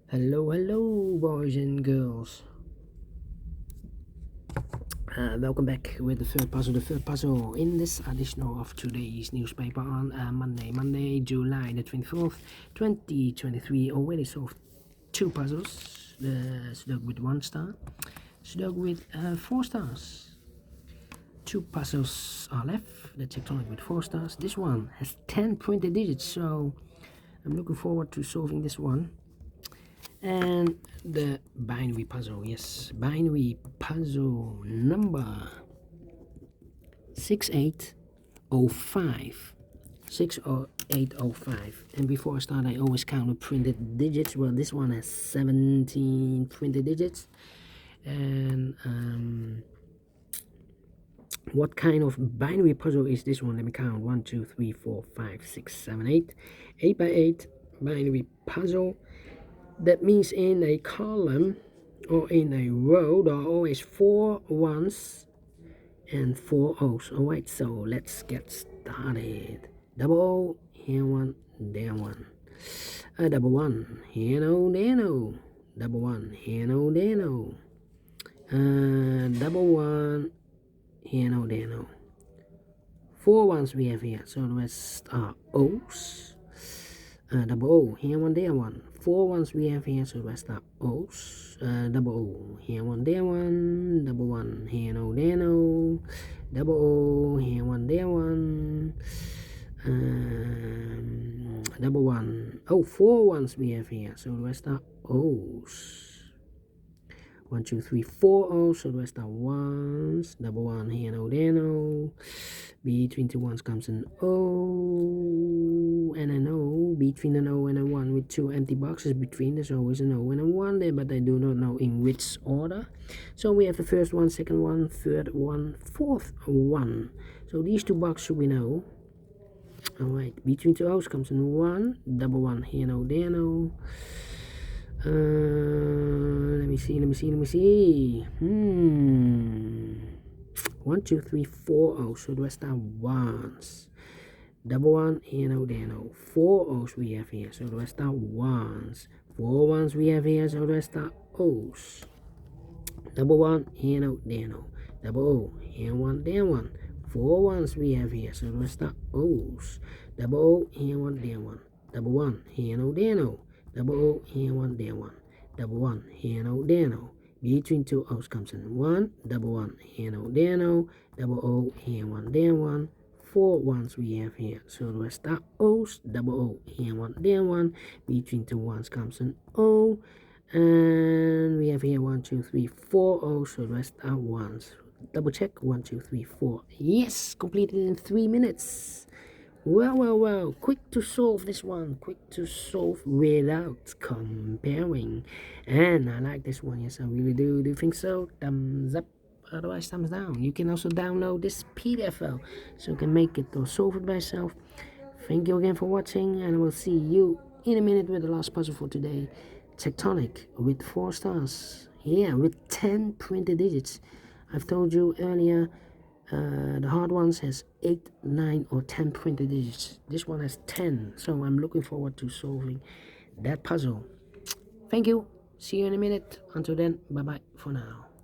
Hello, boys and girls. Welcome back with the third puzzle. The third puzzle in this edition of today's newspaper on Monday, July the 24th, 2023. Already solved two puzzles. The Sudoku with 1 star, Sudoku with 4 stars. Two puzzles are left. The tectonic with 4 stars. This one has 10 printed digits, so I'm looking forward to solving this one. And the binary puzzle, yes, binary puzzle number 6805. 60805. And before I start, I always count the printed digits. Well, this one has 17 printed digits. And what kind of binary puzzle is this one? Let me count. 1, 2, 3, 4, 5, 6, 7, 8. 8 by 8 binary puzzle. That means in a column or in a row there are always 4 ones and 4 O's. Alright, so let's get started. Double O, here one, there one. Double one, here no, there no. Double one, here no, there no. Double one, here no, there no. 4 ones we have here, so the rest are O's. Double O, here one, there one. 4 ones we have here, so the rest are O's. Double O, here one, there one. Double one, here no, there no. Double O, here one, there one. Double one. Oh, 4 ones we have here, so the rest are O's. 1, 2, 3, 4 O's, so the rest are ones. Double one, here no, there no. Between 2 ones comes an O and an O. Between an O and a 1 with 2 empty boxes between, there's always an O and a 1 there, but I do not know in which order. So we have the first one, second one, third one, fourth one. So these 2 boxes we know. Alright, between 2 O's comes an 1. Double one, here no, there no. Let me see. 1, 2, 3, 4 O's, so the rest are ones. Double one, here no, there no. 4 O's we have here, so the rest are ones. 4 ones we have here, so the rest are O's. Double one, here no, there no. Double O, here one, there one. 4 ones we have here, so the rest are O's. Double O, here one, there one. Double one, here no, there no. Double O, here one, there one. Double one, here no, there no. Between 2 O's comes in 1. Double one, here no, there no. Double O, here one, there one. 4 ones we have here, so the rest are O's. Double O, here one, there one. Between 2 ones comes an O. And we have here 1, 2, 3, 4 O's, so the rest are ones. Double check. 1, 2, 3, 4. Yes, completed in 3 minutes. Well, quick to solve this one, quick to solve without comparing, and I like this one. Yes, I really do you think so? Thumbs up, otherwise thumbs down. You can also download this PDF file so you can make it or solve it by yourself. Thank you again for watching, and I will see you in a minute with the last puzzle for today. Tectonic with 4 stars, yeah, with 10 printed digits. I've told you earlier, the hard ones has 8, 9 or 10 printed digits. This one has 10, so I'm looking forward to solving that puzzle. Thank you, see you in a minute. Until then, bye bye for now.